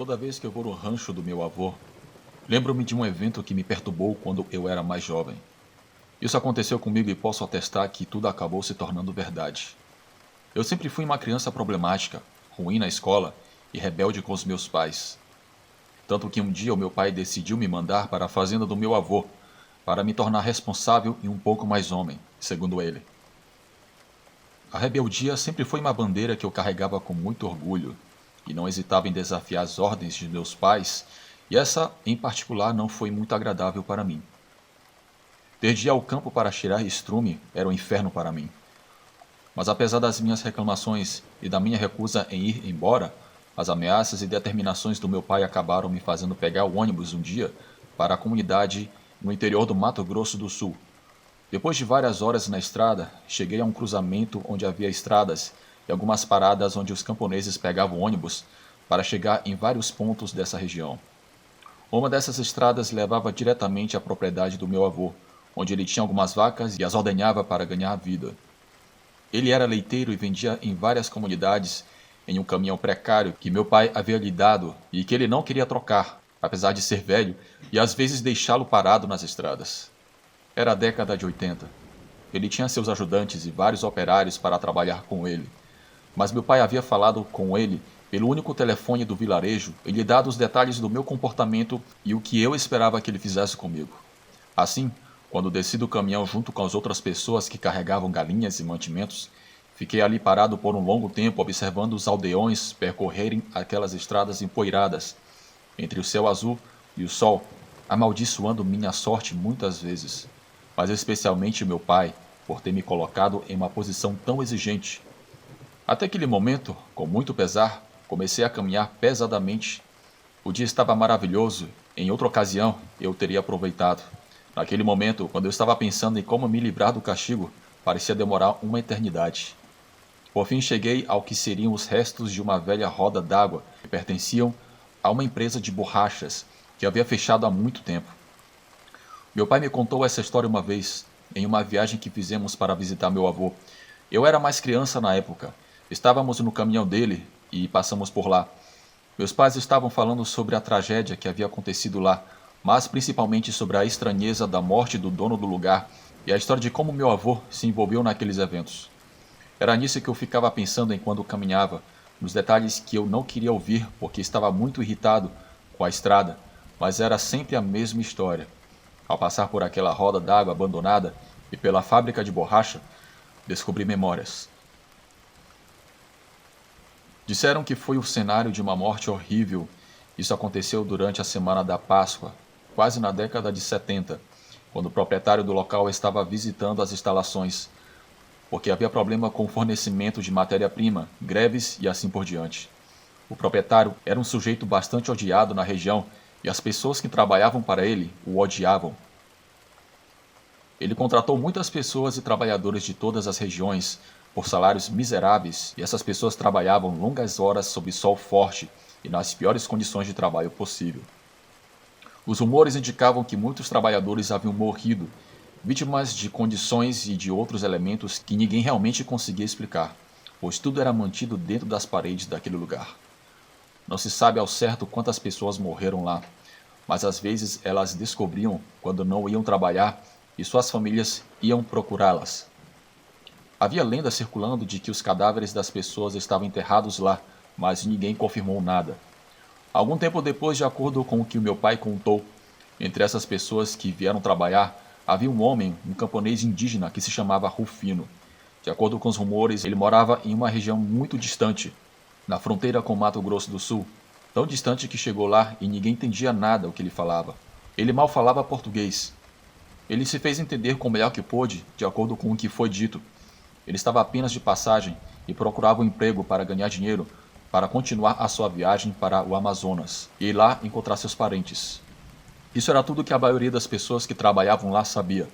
Toda vez que eu vou no rancho do meu avô, lembro-me de um evento que me perturbou quando eu era mais jovem. Isso aconteceu comigo e posso atestar que tudo acabou se tornando verdade. Eu sempre fui uma criança problemática, ruim na escola e rebelde com os meus pais. Tanto que um dia o meu pai decidiu me mandar para a fazenda do meu avô, para me tornar responsável e um pouco mais homem, segundo ele. A rebeldia sempre foi uma bandeira que eu carregava com muito orgulho, e não hesitava em desafiar as ordens de meus pais, e essa, em particular, não foi muito agradável para mim. Ter de ir ao campo para cheirar estrume era um inferno para mim. Mas apesar das minhas reclamações e da minha recusa em ir embora, as ameaças e determinações do meu pai acabaram me fazendo pegar o ônibus um dia para a comunidade no interior do Mato Grosso do Sul. Depois de várias horas na estrada, cheguei a um cruzamento onde havia estradas e algumas paradas onde os camponeses pegavam ônibus para chegar em vários pontos dessa região. Uma dessas estradas levava diretamente à propriedade do meu avô, onde ele tinha algumas vacas e as ordenhava para ganhar vida. Ele era leiteiro e vendia em várias comunidades em um caminhão precário que meu pai havia lhe dado e que ele não queria trocar, apesar de ser velho, e às vezes deixá-lo parado nas estradas. Era a década de 80. Ele tinha seus ajudantes e vários operários para trabalhar com ele. Mas meu pai havia falado com ele pelo único telefone do vilarejo e lhe dado os detalhes do meu comportamento e o que eu esperava que ele fizesse comigo. Assim, quando desci do caminhão junto com as outras pessoas que carregavam galinhas e mantimentos, fiquei ali parado por um longo tempo observando os aldeões percorrerem aquelas estradas empoeiradas, entre o céu azul e o sol, amaldiçoando minha sorte muitas vezes, mas especialmente meu pai, por ter me colocado em uma posição tão exigente. Até aquele momento, com muito pesar, comecei a caminhar pesadamente. O dia estava maravilhoso, em outra ocasião eu teria aproveitado. Naquele momento, quando eu estava pensando em como me livrar do castigo, parecia demorar uma eternidade. Por fim cheguei ao que seriam os restos de uma velha roda d'água que pertenciam a uma empresa de borrachas que havia fechado há muito tempo. Meu pai me contou essa história uma vez, em uma viagem que fizemos para visitar meu avô. Eu era mais criança na época. Estávamos no caminhão dele e passamos por lá. Meus pais estavam falando sobre a tragédia que havia acontecido lá, mas principalmente sobre a estranheza da morte do dono do lugar e a história de como meu avô se envolveu naqueles eventos. Era nisso que eu ficava pensando enquanto caminhava, nos detalhes que eu não queria ouvir porque estava muito irritado com a estrada, mas era sempre a mesma história. Ao passar por aquela roda d'água abandonada e pela fábrica de borracha, descobri memórias. Disseram que foi o cenário de uma morte horrível. Isso aconteceu durante a semana da Páscoa, quase na década de 70, quando o proprietário do local estava visitando as instalações, porque havia problema com o fornecimento de matéria-prima, greves e assim por diante. O proprietário era um sujeito bastante odiado na região e as pessoas que trabalhavam para ele o odiavam. Ele contratou muitas pessoas e trabalhadores de todas as regiões por salários miseráveis e essas pessoas trabalhavam longas horas sob sol forte e nas piores condições de trabalho possível. Os rumores indicavam que muitos trabalhadores haviam morrido, vítimas de condições e de outros elementos que ninguém realmente conseguia explicar, pois tudo era mantido dentro das paredes daquele lugar. Não se sabe ao certo quantas pessoas morreram lá, mas às vezes elas descobriam quando não iam trabalhar e suas famílias iam procurá-las. Havia lendas circulando de que os cadáveres das pessoas estavam enterrados lá, mas ninguém confirmou nada. Algum tempo depois, de acordo com o que o meu pai contou, entre essas pessoas que vieram trabalhar, havia um homem, um camponês indígena que se chamava Rufino. De acordo com os rumores, ele morava em uma região muito distante, na fronteira com Mato Grosso do Sul, tão distante que chegou lá e ninguém entendia nada o que ele falava. Ele mal falava português. Ele se fez entender com o melhor que pôde, de acordo com o que foi dito. Ele estava apenas de passagem e procurava um emprego para ganhar dinheiro para continuar a sua viagem para o Amazonas e ir lá encontrar seus parentes. Isso era tudo que a maioria das pessoas que trabalhavam lá sabia.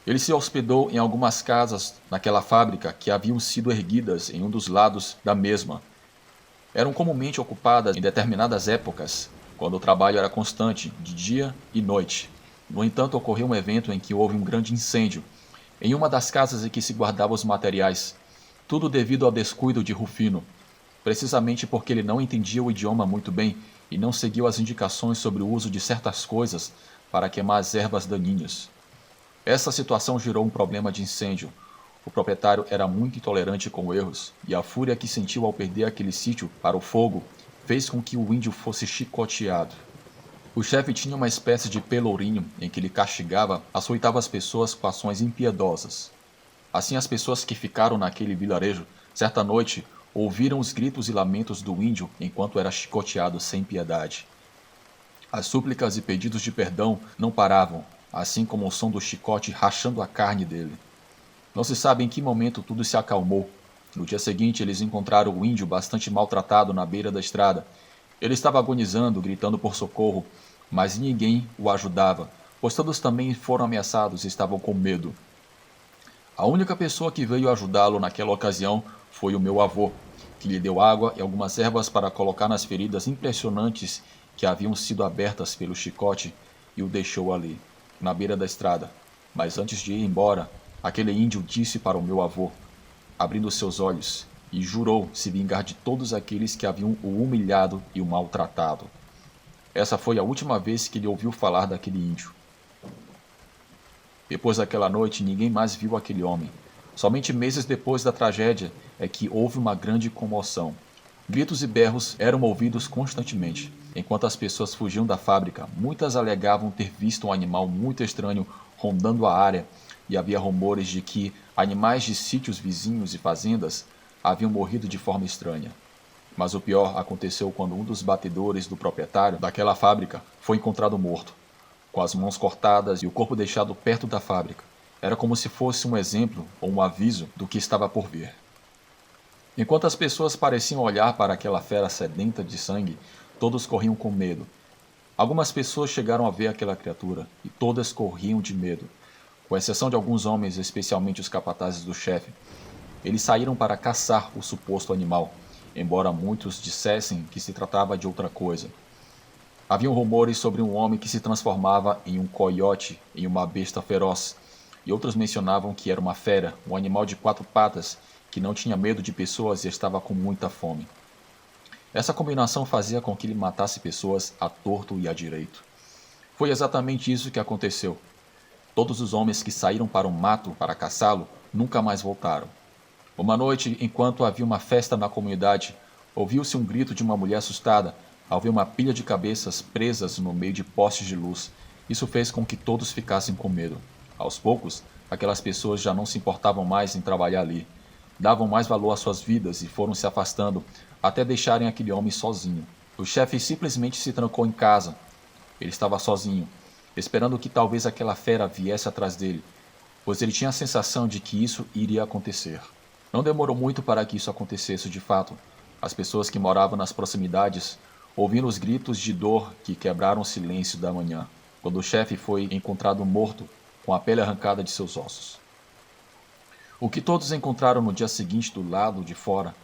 Ele se hospedou em algumas casas naquela fábrica que haviam sido erguidas em um dos lados da mesma. Eram comumente ocupadas em determinadas épocas, quando o trabalho era constante, de dia e noite. No entanto, ocorreu um evento em que houve um grande incêndio em uma das casas em que se guardavam os materiais, tudo devido ao descuido de Rufino, precisamente porque ele não entendia o idioma muito bem e não seguiu as indicações sobre o uso de certas coisas para queimar as ervas daninhas. Essa situação gerou um problema de incêndio. O proprietário era muito intolerante com erros, e a fúria que sentiu ao perder aquele sítio para o fogo fez com que o índio fosse chicoteado. O chefe tinha uma espécie de pelourinho em que ele castigava, açoitava as pessoas com ações impiedosas. Assim, as pessoas que ficaram naquele vilarejo, certa noite, ouviram os gritos e lamentos do índio enquanto era chicoteado sem piedade. As súplicas e pedidos de perdão não paravam, assim como o som do chicote rachando a carne dele. Não se sabe em que momento tudo se acalmou. No dia seguinte, eles encontraram o índio bastante maltratado na beira da estrada. Ele estava agonizando, gritando por socorro, mas ninguém o ajudava, pois todos também foram ameaçados e estavam com medo. A única pessoa que veio ajudá-lo naquela ocasião foi o meu avô, que lhe deu água e algumas ervas para colocar nas feridas impressionantes que haviam sido abertas pelo chicote e o deixou ali, na beira da estrada. Mas antes de ir embora, aquele índio disse para o meu avô, abrindo seus olhos, e jurou se vingar de todos aqueles que haviam o humilhado e o maltratado. Essa foi a última vez que ele ouviu falar daquele índio. Depois daquela noite, ninguém mais viu aquele homem. Somente meses depois da tragédia é que houve uma grande comoção. Gritos e berros eram ouvidos constantemente. Enquanto as pessoas fugiam da fábrica, muitas alegavam ter visto um animal muito estranho rondando a área, e havia rumores de que animais de sítios vizinhos e fazendas haviam morrido de forma estranha. Mas o pior aconteceu quando um dos batedores do proprietário daquela fábrica foi encontrado morto, com as mãos cortadas e o corpo deixado perto da fábrica. Era como se fosse um exemplo ou um aviso do que estava por vir. Enquanto as pessoas pareciam olhar para aquela fera sedenta de sangue, todos corriam com medo. Algumas pessoas chegaram a ver aquela criatura, e todas corriam de medo, com exceção de alguns homens, especialmente os capatazes do chefe. Eles saíram para caçar o suposto animal, embora muitos dissessem que se tratava de outra coisa. Haviam rumores sobre um homem que se transformava em um coiote, em uma besta feroz, e outros mencionavam que era uma fera, um animal de 4 patas, que não tinha medo de pessoas e estava com muita fome. Essa combinação fazia com que ele matasse pessoas à torto e à direito. Foi exatamente isso que aconteceu. Todos os homens que saíram para o mato para caçá-lo nunca mais voltaram. Uma noite, enquanto havia uma festa na comunidade, ouviu-se um grito de uma mulher assustada ao ver uma pilha de cabeças presas no meio de postes de luz. Isso fez com que todos ficassem com medo. Aos poucos, aquelas pessoas já não se importavam mais em trabalhar ali. Davam mais valor às suas vidas e foram se afastando até deixarem aquele homem sozinho. O chefe simplesmente se trancou em casa. Ele estava sozinho, esperando que talvez aquela fera viesse atrás dele, pois ele tinha a sensação de que isso iria acontecer. Não demorou muito para que isso acontecesse de fato. As pessoas que moravam nas proximidades ouviram os gritos de dor que quebraram o silêncio da manhã, quando o chefe foi encontrado morto, com a pele arrancada de seus ossos. O que todos encontraram no dia seguinte do lado de fora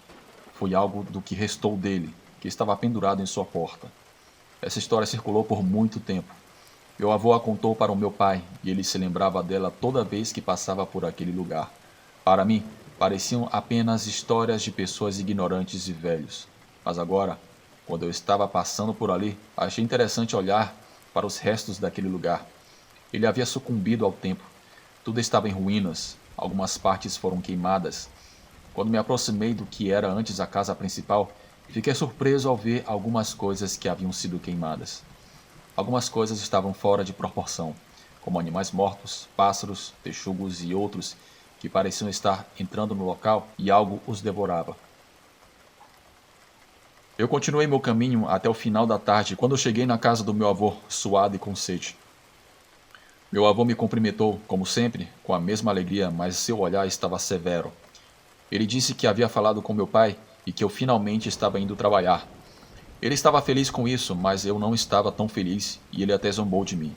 foi algo do que restou dele, que estava pendurado em sua porta. Essa história circulou por muito tempo. Meu avô a contou para o meu pai, e ele se lembrava dela toda vez que passava por aquele lugar. Para mim, pareciam apenas histórias de pessoas ignorantes e velhos. Mas agora, quando eu estava passando por ali, achei interessante olhar para os restos daquele lugar. Ele havia sucumbido ao tempo. Tudo estava em ruínas, algumas partes foram queimadas. Quando me aproximei do que era antes a casa principal, fiquei surpreso ao ver algumas coisas que haviam sido queimadas. Algumas coisas estavam fora de proporção, como animais mortos, pássaros, texugos e outros que pareciam estar entrando no local e algo os devorava. Eu continuei meu caminho até o final da tarde quando cheguei na casa do meu avô, suado e com sede. Meu avô me cumprimentou, como sempre, com a mesma alegria, mas seu olhar estava severo. Ele disse que havia falado com meu pai e que eu finalmente estava indo trabalhar. Ele estava feliz com isso, mas eu não estava tão feliz e ele até zombou de mim.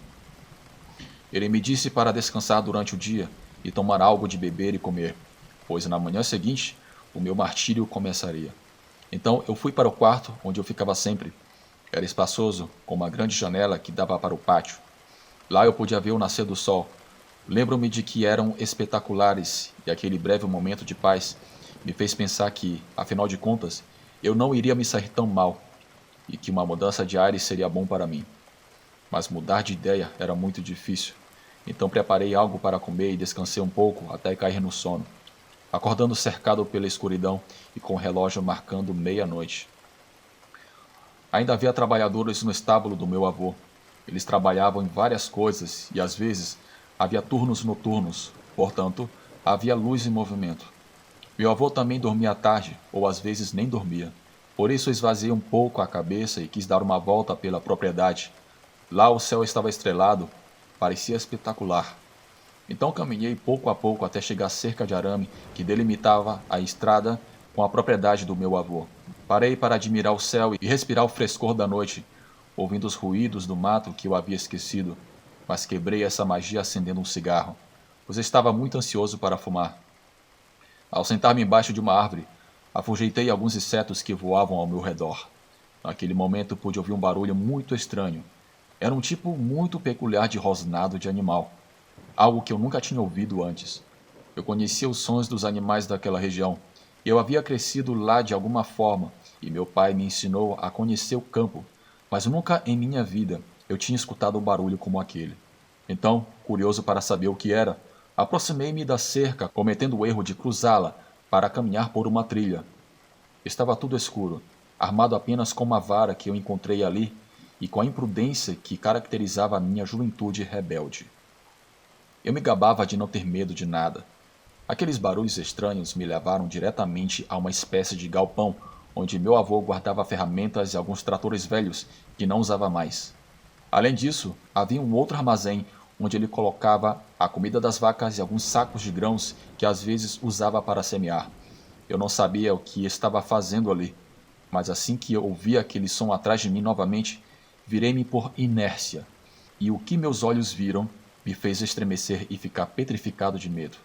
Ele me disse para descansar durante o dia e tomar algo de beber e comer, pois na manhã seguinte o meu martírio começaria. Então eu fui para o quarto onde eu ficava sempre. Era espaçoso, com uma grande janela que dava para o pátio. Lá eu podia ver o nascer do sol. Lembro-me de que eram espetaculares e aquele breve momento de paz me fez pensar que, afinal de contas, eu não iria me sair tão mal. e que uma mudança de ares seria bom para mim. Mas mudar de ideia era muito difícil. Então preparei algo para comer e descansei um pouco até cair no sono, acordando cercado pela escuridão e com o relógio marcando meia-noite. Ainda havia trabalhadores no estábulo do meu avô. Eles trabalhavam em várias coisas e às vezes havia turnos noturnos, portanto, havia luz e movimento. Meu avô também dormia à tarde, ou às vezes nem dormia. Por isso esvaziei um pouco a cabeça e quis dar uma volta pela propriedade. Lá o céu estava estrelado, parecia espetacular. Então caminhei pouco a pouco até chegar à cerca de arame que delimitava a estrada com a propriedade do meu avô. Parei para admirar o céu e respirar o frescor da noite, ouvindo os ruídos do mato que eu havia esquecido, mas quebrei essa magia acendendo um cigarro, pois estava muito ansioso para fumar. Ao sentar-me embaixo de uma árvore, afugeitei alguns insetos que voavam ao meu redor. Naquele momento pude ouvir um barulho muito estranho. Era um tipo muito peculiar de rosnado de animal, algo que eu nunca tinha ouvido antes. Eu conhecia os sons dos animais daquela região. Eu havia crescido lá de alguma forma e meu pai me ensinou a conhecer o campo, mas nunca em minha vida eu tinha escutado um barulho como aquele. Então, curioso para saber o que era, aproximei-me da cerca, cometendo o erro de cruzá-la para caminhar por uma trilha. Estava tudo escuro, armado apenas com uma vara que eu encontrei ali e com a imprudência que caracterizava a minha juventude rebelde. Eu me gabava de não ter medo de nada. Aqueles barulhos estranhos me levaram diretamente a uma espécie de galpão, onde meu avô guardava ferramentas e alguns tratores velhos que não usava mais. Além disso, havia um outro armazém onde ele colocava a comida das vacas e alguns sacos de grãos que às vezes usava para semear. Eu não sabia o que estava fazendo ali, mas assim que eu ouvi aquele som atrás de mim novamente, virei-me por inércia, e o que meus olhos viram me fez estremecer e ficar petrificado de medo.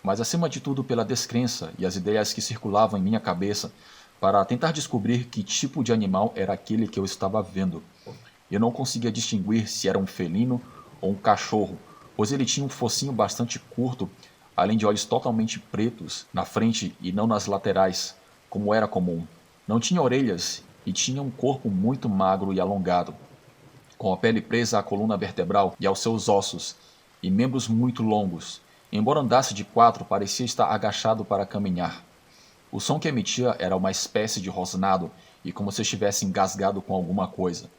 Mas acima de tudo pela descrença e as ideias que circulavam em minha cabeça para tentar descobrir que tipo de animal era aquele que eu estava vendo. Eu não conseguia distinguir se era um felino ou um cachorro, pois ele tinha um focinho bastante curto, além de olhos totalmente pretos na frente e não nas laterais, como era comum. Não tinha orelhas e tinha um corpo muito magro e alongado, com a pele presa à coluna vertebral e aos seus ossos, e membros muito longos. Embora andasse de quatro, parecia estar agachado para caminhar. O som que emitia era uma espécie de rosnado e como se estivesse engasgado com alguma coisa.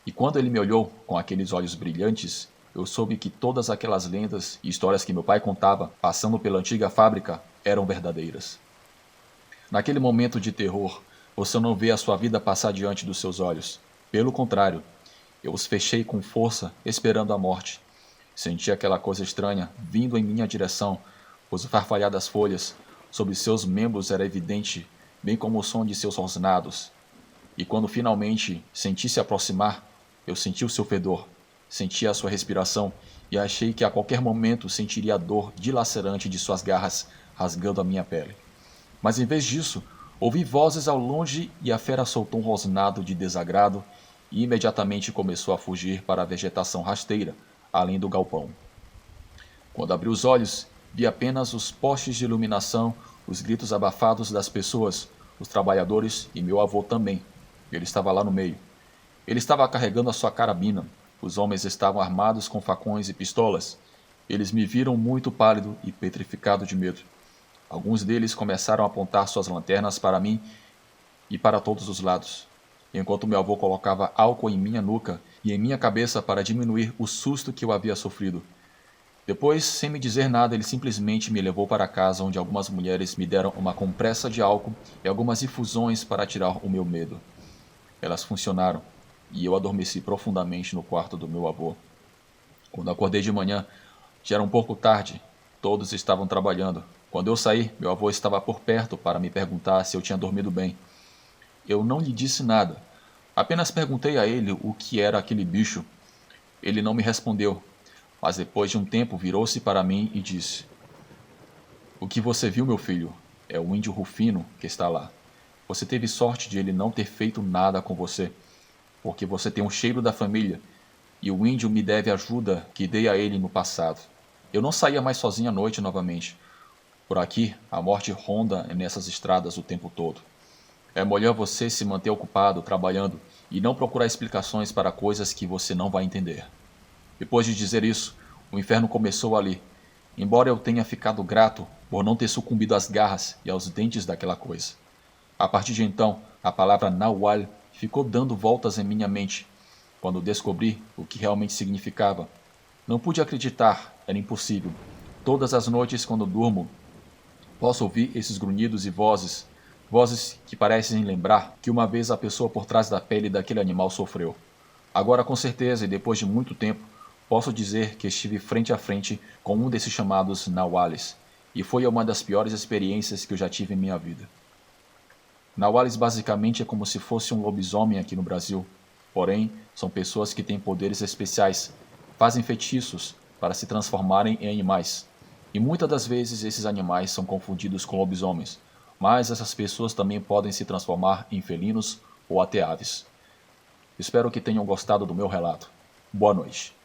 E quando ele me olhou com aqueles olhos brilhantes, eu soube que todas aquelas lendas e histórias que meu pai contava, passando pela antiga fábrica, eram verdadeiras. Naquele momento de terror, você não vê a sua vida passar diante dos seus olhos. Pelo contrário, eu os fechei com força, esperando a morte. Senti aquela coisa estranha vindo em minha direção, pois o farfalhar das folhas sobre seus membros era evidente, bem como o som de seus rosnados. E quando finalmente senti se aproximar, eu senti o seu fedor, senti a sua respiração e achei que a qualquer momento sentiria a dor dilacerante de suas garras rasgando a minha pele. Mas em vez disso, ouvi vozes ao longe e a fera soltou um rosnado de desagrado e imediatamente começou a fugir para a vegetação rasteira, além do galpão. Quando abri os olhos, vi apenas os postes de iluminação, os gritos abafados das pessoas, os trabalhadores e meu avô também. Ele estava lá no meio. Ele estava carregando a sua carabina. Os homens estavam armados com facões e pistolas. Eles me viram muito pálido e petrificado de medo. Alguns deles começaram a apontar suas lanternas para mim e para todos os lados, enquanto meu avô colocava álcool em minha nuca e em minha cabeça para diminuir o susto que eu havia sofrido. Depois, sem me dizer nada, ele simplesmente me levou para casa, onde algumas mulheres me deram uma compressa de álcool e algumas infusões para tirar o meu medo. Elas funcionaram, e eu adormeci profundamente no quarto do meu avô. Quando acordei de manhã, já era um pouco tarde, todos estavam trabalhando. Quando eu saí, meu avô estava por perto para me perguntar se eu tinha dormido bem. Eu não lhe disse nada, apenas perguntei a ele o que era aquele bicho. Ele não me respondeu, mas depois de um tempo virou-se para mim e disse: "O que você viu, meu filho, é o índio Rufino que está lá. Você teve sorte de ele não ter feito nada com você, porque você tem um cheiro da família, e o índio me deve ajuda que dei a ele no passado. Eu não saía mais sozinho à noite novamente. Por aqui, a morte ronda nessas estradas o tempo todo." É melhor você se manter ocupado, trabalhando, e não procurar explicações para coisas que você não vai entender. Depois de dizer isso, o inferno começou ali, embora eu tenha ficado grato por não ter sucumbido às garras e aos dentes daquela coisa. A partir de então, a palavra Nawal ficou dando voltas em minha mente. Quando descobri o que realmente significava, não pude acreditar, era impossível. Todas as noites, quando durmo, posso ouvir esses grunhidos e vozes, vozes que parecem lembrar que uma vez a pessoa por trás da pele daquele animal sofreu. Agora, com certeza, e depois de muito tempo, posso dizer que estive frente a frente com um desses chamados Nawales, e foi uma das piores experiências que eu já tive em minha vida. Nawales basicamente é como se fosse um lobisomem aqui no Brasil, porém, são pessoas que têm poderes especiais, fazem feitiços para se transformarem em animais, e muitas das vezes esses animais são confundidos com lobisomens, mas essas pessoas também podem se transformar em felinos ou até aves. Espero que tenham gostado do meu relato. Boa noite.